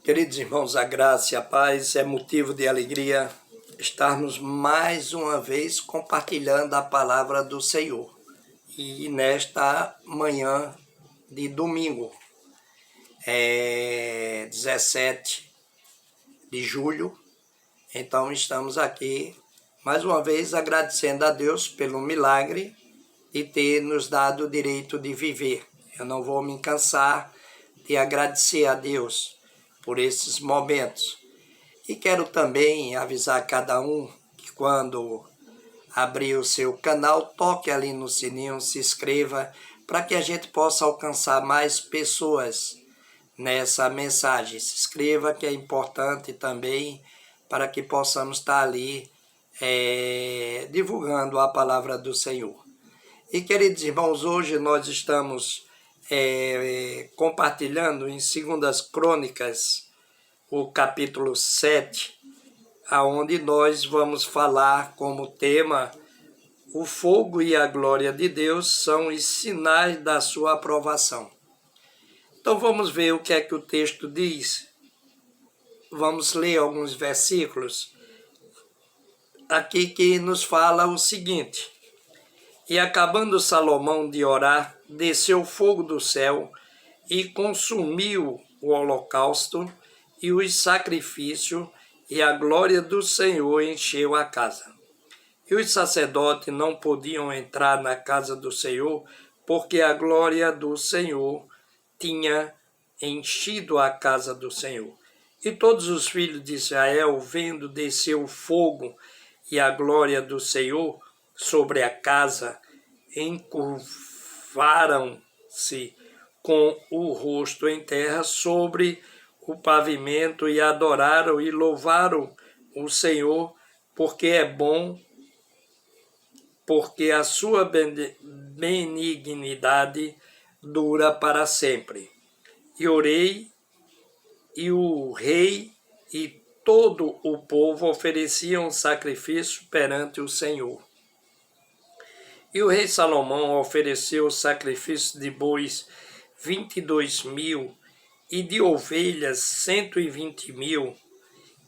Queridos irmãos, a graça e a paz é motivo de alegria estarmos mais uma vez compartilhando a palavra do Senhor. E nesta manhã de domingo, 17 de julho, então estamos aqui mais uma vez agradecendo a Deus pelo milagre de ter nos dado o direito de viver. Eu não vou me cansar de agradecer a Deus por esses momentos. E quero também avisar cada um que quando abrir o seu canal, toque ali no sininho, se inscreva, para que a gente possa alcançar mais pessoas nessa mensagem. Se inscreva, que é importante também, para que possamos estar ali divulgando a palavra do Senhor. E, queridos irmãos, hoje nós estamos compartilhando em 2 Crônicas, o capítulo 7, aonde nós vamos falar como tema: o fogo e a glória de Deus são os sinais da sua aprovação. Então vamos ver o que é que o texto diz. Vamos ler alguns versículos aqui que nos fala o seguinte: E acabando Salomão de orar, desceu fogo do céu e consumiu o holocausto e os sacrifícios, e a glória do Senhor encheu a casa. E os sacerdotes não podiam entrar na casa do Senhor, porque a glória do Senhor tinha enchido a casa do Senhor. E todos os filhos de Israel, vendo descer o fogo e a glória do Senhor sobre a casa, encurvaram-se com o rosto em terra sobre o pavimento e adoraram e louvaram o Senhor, porque é bom, porque a sua benignidade dura para sempre. E orei, e o rei e todo o povo ofereciam sacrifício perante o Senhor. E o rei Salomão ofereceu sacrifício de bois 22.000 e de ovelhas 120.000.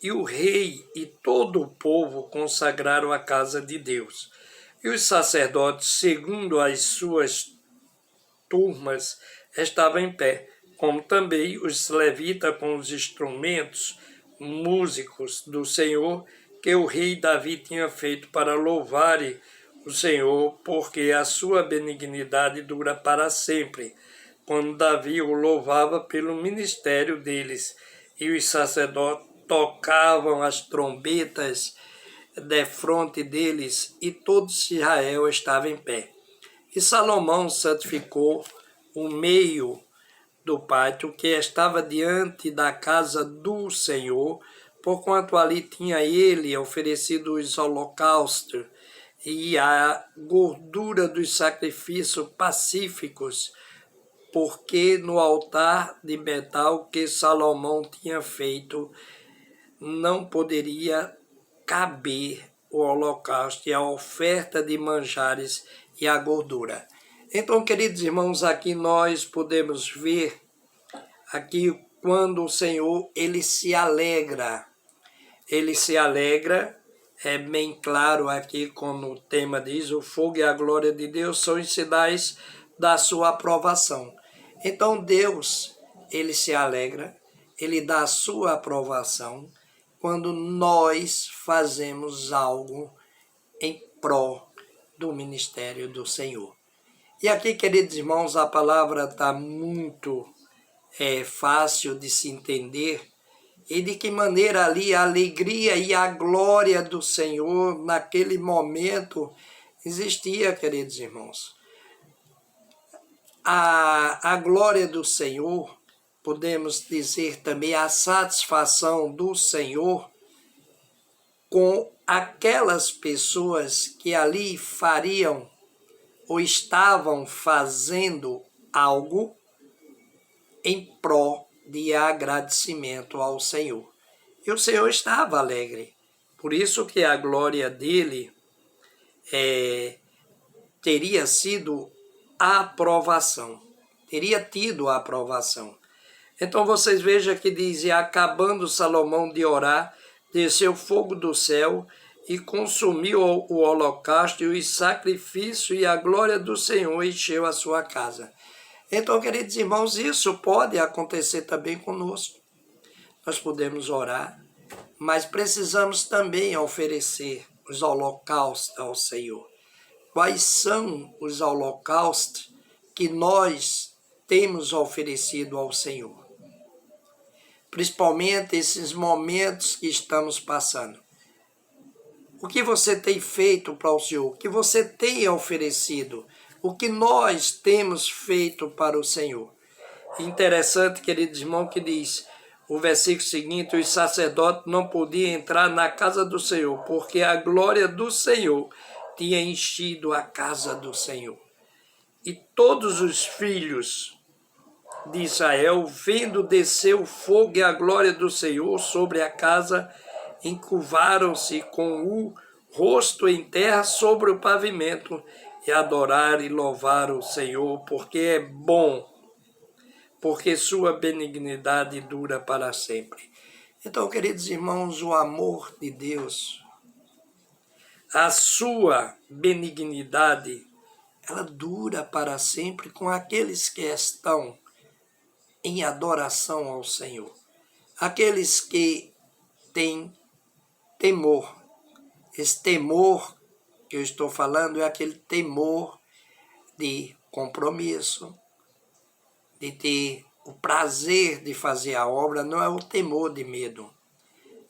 E o rei e todo o povo consagraram a casa de Deus. E os sacerdotes, segundo as suas turmas, estavam em pé, como também os levitas com os instrumentos músicos do Senhor, que o rei Davi tinha feito para louvarem o Senhor, porque a sua benignidade dura para sempre, quando Davi o louvava pelo ministério deles. E os sacerdotes tocavam as trombetas defronte deles, e todo Israel estava em pé. E Salomão santificou o meio do pátio que estava diante da casa do Senhor, porquanto ali tinha ele oferecido os holocaustos e a gordura dos sacrifícios pacíficos, porque no altar de metal que Salomão tinha feito não poderia caber o holocausto e a oferta de manjares e a gordura. Então, queridos irmãos, aqui nós podemos ver aqui quando o Senhor ele se alegra, é bem claro aqui como o tema diz: o fogo e a glória de Deus são os sinais da sua aprovação. Então Deus, ele se alegra, ele dá a sua aprovação quando nós fazemos algo em pró do ministério do Senhor. E aqui, queridos irmãos, a palavra está muito fácil de se entender, e de que maneira ali a alegria e a glória do Senhor naquele momento existia, queridos irmãos. A glória do Senhor, podemos dizer também a satisfação do Senhor com aquelas pessoas que ali fariam ou estavam fazendo algo em pró de agradecimento ao Senhor. E o Senhor estava alegre. Por isso que a glória dele teria sido a aprovação. Teria tido a aprovação. Então vocês vejam que diz, e acabando Salomão de orar, desceu fogo do céu e consumiu o holocausto e os sacrifícios, e a glória do Senhor encheu a sua casa. Então, queridos irmãos, isso pode acontecer também conosco. Nós podemos orar, mas precisamos também oferecer os holocaustos ao Senhor. Quais são os holocaustos que nós temos oferecido ao Senhor? Principalmente esses momentos que estamos passando. O que você tem feito para o Senhor? O que você tem oferecido? O que nós temos feito para o Senhor? Interessante, queridos irmãos, que diz o versículo seguinte, os sacerdotes não podiam entrar na casa do Senhor, porque a glória do Senhor tinha enchido a casa do Senhor. E todos os filhos de Israel, vendo descer o fogo e a glória do Senhor sobre a casa, encurvaram-se com o rosto em terra sobre o pavimento e adoraram e louvaram o Senhor, porque é bom, porque sua benignidade dura para sempre. Então, queridos irmãos, o amor de Deus, a sua benignidade, ela dura para sempre com aqueles que estão em adoração ao Senhor. Aqueles que têm temor. Esse temor que eu estou falando é aquele temor de compromisso, de ter o prazer de fazer a obra, não é o temor de medo,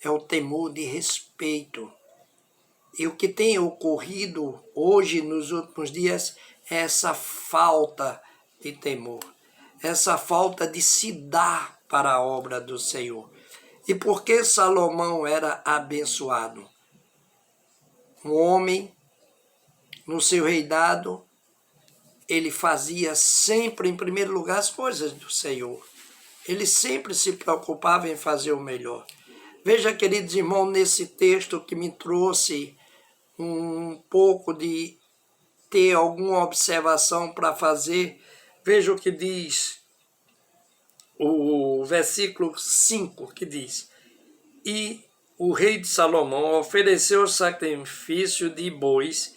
é o temor de respeito. E o que tem ocorrido hoje, nos últimos dias, é essa falta de temor, essa falta de se dar para a obra do Senhor. E por que Salomão era abençoado? Um homem, no seu reinado, ele fazia sempre, em primeiro lugar, as coisas do Senhor. Ele sempre se preocupava em fazer o melhor. Veja, queridos irmãos, nesse texto que me trouxe um pouco de ter alguma observação para fazer, veja o que diz o versículo 5, que diz: e o rei de Salomão ofereceu sacrifício de bois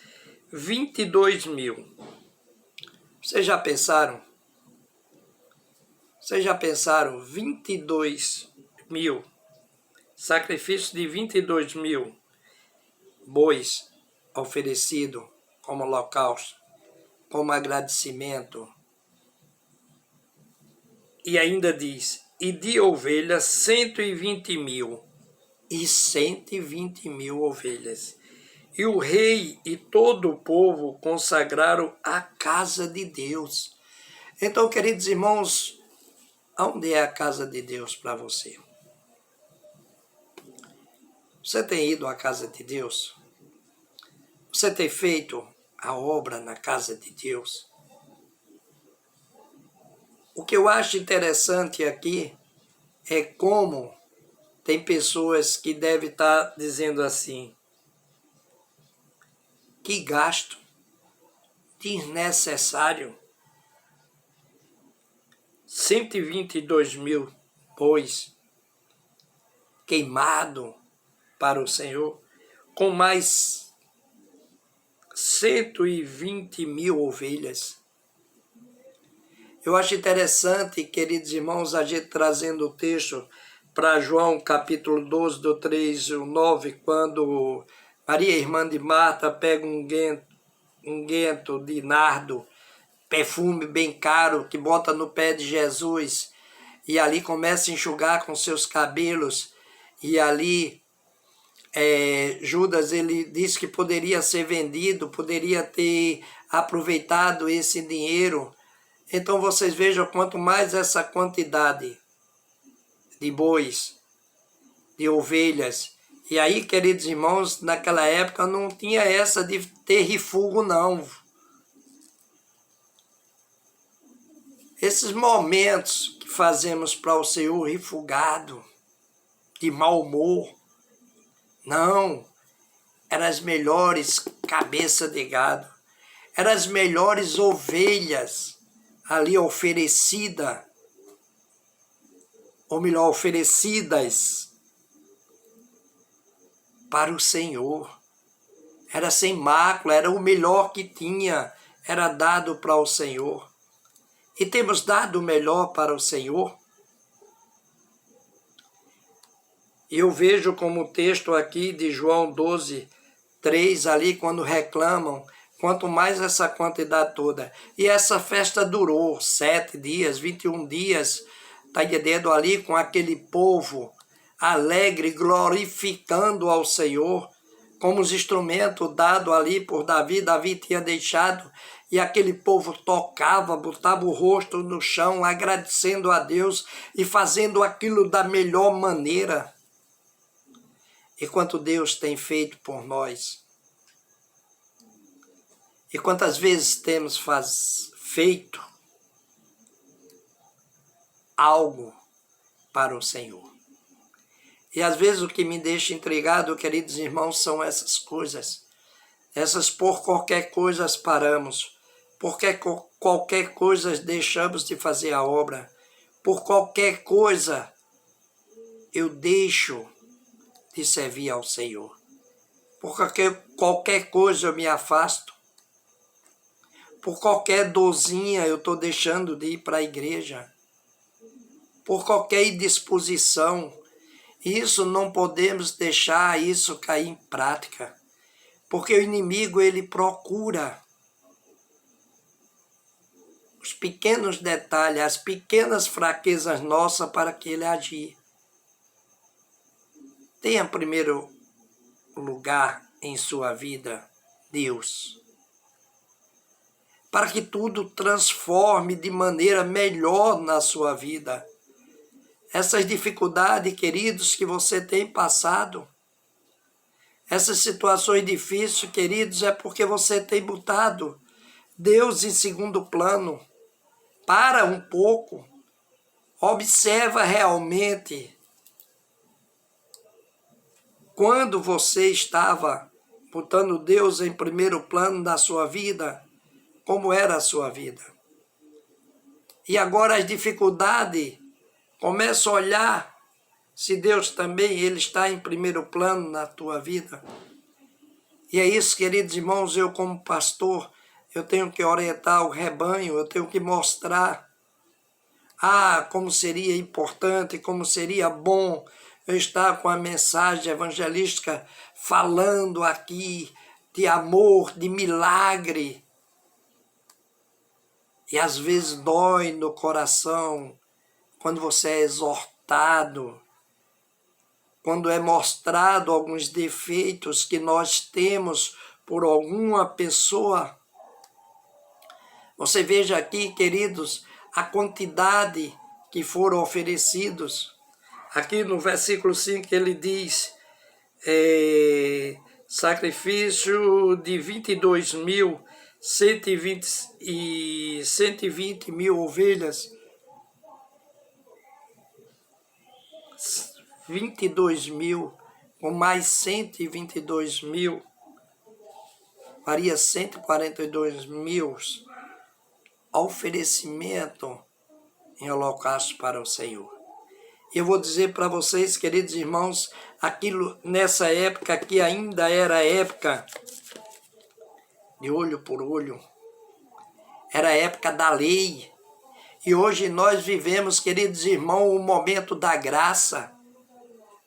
22.000. Vocês já pensaram? 22.000. Sacrifício de 22.000 bois oferecido como holocausto, como agradecimento. E ainda diz, e de ovelhas 120.000. E 120.000 ovelhas. E o rei e todo o povo consagraram a casa de Deus. Então, queridos irmãos, onde é a casa de Deus para você? Você tem ido à casa de Deus? Você tem feito a obra na casa de Deus? O que eu acho interessante aqui é como tem pessoas que devem estar dizendo assim, que gasto desnecessário, 122.000 bois queimado para o Senhor, com mais 120.000 ovelhas. Eu acho interessante, queridos irmãos, a gente trazendo o texto para João capítulo 12, do 3 ao 9, quando Maria, irmã de Marta, pega um guento de nardo, perfume bem caro, que bota no pé de Jesus, e ali começa a enxugar com seus cabelos, e ali Judas, ele disse que poderia ser vendido, poderia ter aproveitado esse dinheiro. Então vocês vejam, quanto mais essa quantidade de bois, de ovelhas. E aí, queridos irmãos, naquela época não tinha essa de ter refúgio, não. Esses momentos que fazemos para o Senhor refugado, de mau humor, não, eram as melhores cabeças de gado, eram as melhores ovelhas ali oferecida ou melhor, oferecidas para o Senhor. Era sem mácula, era o melhor que tinha, era dado para o Senhor. E temos dado o melhor para o Senhor. Eu vejo como o texto aqui de João 12:3, ali, quando reclamam, quanto mais essa quantidade toda. E essa festa durou 7 dias, 21 dias, está entendendo, ali com aquele povo alegre, glorificando ao Senhor, como os instrumentos dados ali por Davi. Davi tinha deixado, e aquele povo tocava, botava o rosto no chão, agradecendo a Deus e fazendo aquilo da melhor maneira. E quanto Deus tem feito por nós. E quantas vezes temos feito algo para o Senhor. E às vezes o que me deixa intrigado, queridos irmãos, são essas coisas. Essas por qualquer coisa paramos. Por qualquer coisa deixamos de fazer a obra. Por qualquer coisa eu deixo de servir ao Senhor. Por qualquer coisa eu me afasto. Por qualquer dorzinha eu estou deixando de ir para a igreja. Por qualquer indisposição. Isso não podemos deixar isso cair em prática. Porque o inimigo, ele procura os pequenos detalhes, as pequenas fraquezas nossas para que ele agir. Tenha primeiro lugar em sua vida Deus, para que tudo transforme de maneira melhor na sua vida. Essas dificuldades, queridos, que você tem passado, essas situações difíceis, queridos, é porque você tem botado Deus em segundo plano. Para um pouco, observa realmente quando você estava botando Deus em primeiro plano da sua vida, como era a sua vida. E agora as dificuldades, começa a olhar se Deus também ele está em primeiro plano na tua vida. E é isso, queridos irmãos, eu como pastor, eu tenho que orientar o rebanho, eu tenho que mostrar como seria importante, como seria bom eu estar com a mensagem evangelística falando aqui de amor, de milagre. E às vezes dói no coração quando você é exortado, quando é mostrado alguns defeitos que nós temos por alguma pessoa. Você veja aqui, queridos, a quantidade que foram oferecidos. Aqui no versículo 5 ele diz, sacrifício de 120 mil ovelhas, 22 mil, com mais 122 mil, faria 142 mil oferecimento em holocausto para o Senhor. Eu vou dizer para vocês, queridos irmãos, aquilo nessa época que ainda era época de olho por olho, era a época da lei. E hoje nós vivemos, queridos irmãos, o momento da graça.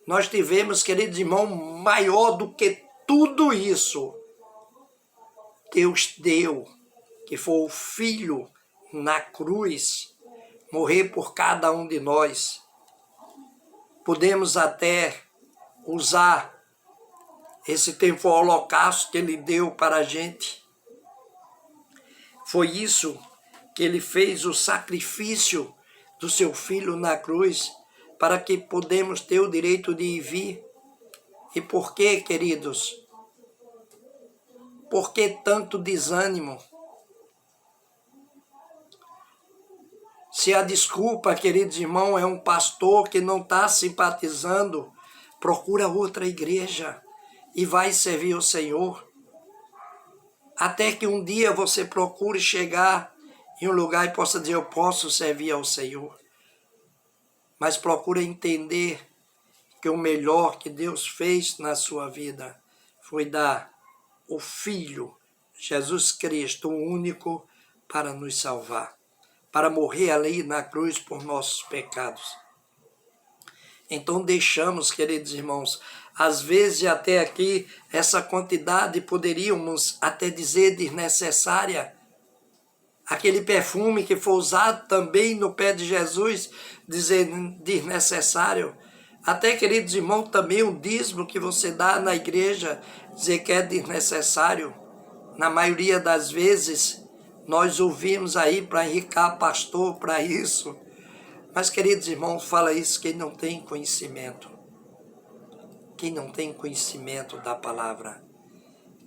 Nós tivemos, queridos irmãos, maior do que tudo isso. Deus deu, que foi o Filho na cruz, morrer por cada um de nós. Podemos até usar esse tempo holocausto que ele deu para a gente. Foi isso que ele fez, o sacrifício do seu Filho na cruz, para que podemos ter o direito de vir. E por quê, queridos? Por que tanto desânimo? Se a desculpa, queridos irmãos, é um pastor que não está simpatizando, procura outra igreja e vai servir o Senhor. Até que um dia você procure chegar em um lugar e possa dizer, eu posso servir ao Senhor. mas procura entender que o melhor que Deus fez na sua vida foi dar o Filho, Jesus Cristo, o único, para nos salvar, para morrer ali na cruz por nossos pecados. Então deixamos, queridos irmãos, às vezes até aqui, essa quantidade poderíamos até dizer desnecessária. Aquele perfume que foi usado também no pé de Jesus, dizer desnecessário. Até, queridos irmãos, também o dízimo que você dá na igreja, dizer que é desnecessário. Na maioria das vezes, nós ouvimos aí para enriquecer pastor, para isso. Mas, queridos irmãos, fala isso quem não tem conhecimento. Quem não tem conhecimento da palavra.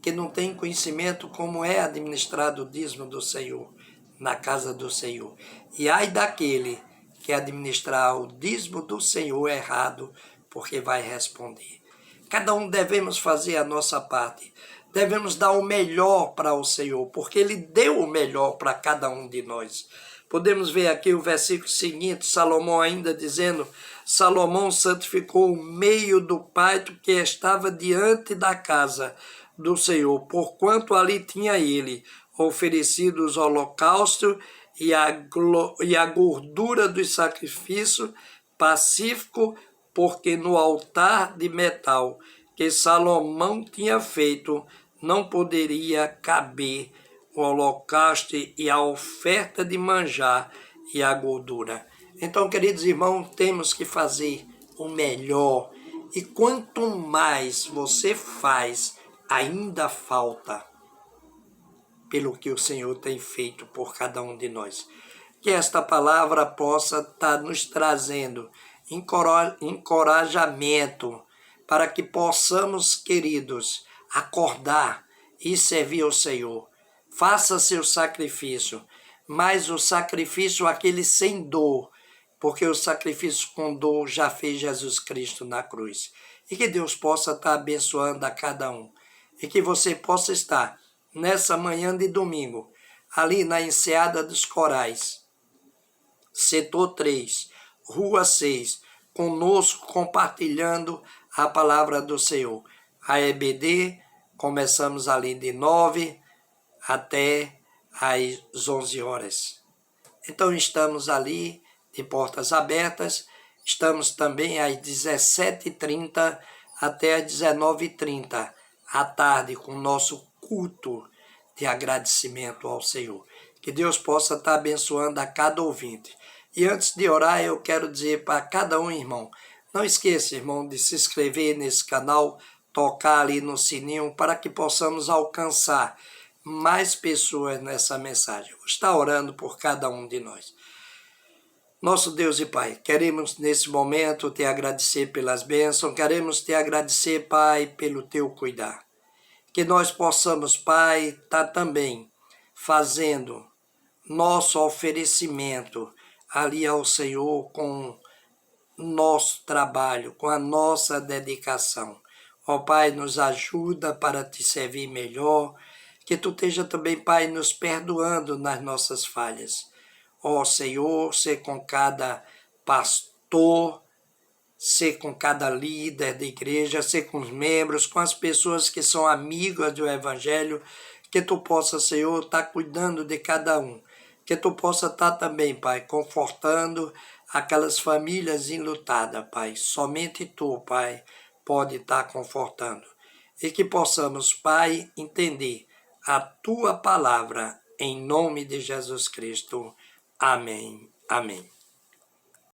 Quem não tem conhecimento como é administrado o dízimo do Senhor, na casa do Senhor. E ai daquele que administrar o dízimo do Senhor errado, porque vai responder. Cada um devemos fazer a nossa parte. Devemos dar o melhor para o Senhor, porque Ele deu o melhor para cada um de nós. Podemos ver aqui o versículo seguinte, Salomão ainda dizendo, Salomão santificou o meio do pátio que estava diante da casa do Senhor, porquanto ali tinha ele oferecido os holocaustos e a gordura do sacrifício pacífico, porque no altar de metal que Salomão tinha feito, não poderia caber o holocausto e a oferta de manjar e a gordura. Então, queridos irmãos, temos que fazer o melhor. E quanto mais você faz, ainda falta pelo que o Senhor tem feito por cada um de nós. Que esta palavra possa estar nos trazendo encorajamento para que possamos, queridos, acordar e servir ao Senhor. Faça seu sacrifício, mas o sacrifício aquele sem dor, porque o sacrifício com dor já fez Jesus Cristo na cruz. E que Deus possa estar abençoando a cada um. E que você possa estar nessa manhã de domingo, ali na Enseada dos Corais, setor 3, rua 6, conosco compartilhando a palavra do Senhor. A EBD, começamos ali de 9 até às 11 horas. Então estamos ali de portas abertas, estamos também às 17h30 até às 19h30, à tarde, com o nosso culto de agradecimento ao Senhor. Que Deus possa estar abençoando a cada ouvinte. E antes de orar, eu quero dizer para cada um, irmão, não esqueça, irmão, de se inscrever nesse canal, tocar ali no sininho, para que possamos alcançar mais pessoas nessa mensagem. Eu vou estar orando por cada um de nós. Nosso Deus e Pai, queremos nesse momento te agradecer pelas bênçãos, queremos te agradecer, Pai, pelo teu cuidar. Que nós possamos, Pai, estar também fazendo nosso oferecimento ali ao Senhor com nosso trabalho, com a nossa dedicação. Ó Pai, nos ajuda para te servir melhor, que Tu esteja também, Pai, nos perdoando nas nossas falhas. Ó Senhor, ser com cada pastor, ser com cada líder da igreja, ser com os membros, com as pessoas que são amigas do Evangelho, que Tu possa, Senhor, estar cuidando de cada um. Que Tu possa estar também, Pai, confortando aquelas famílias enlutadas, Pai. Somente Tu, Pai, pode estar confortando. E que possamos, Pai, entender a Tua palavra, em nome de Jesus Cristo. Amém. Amém.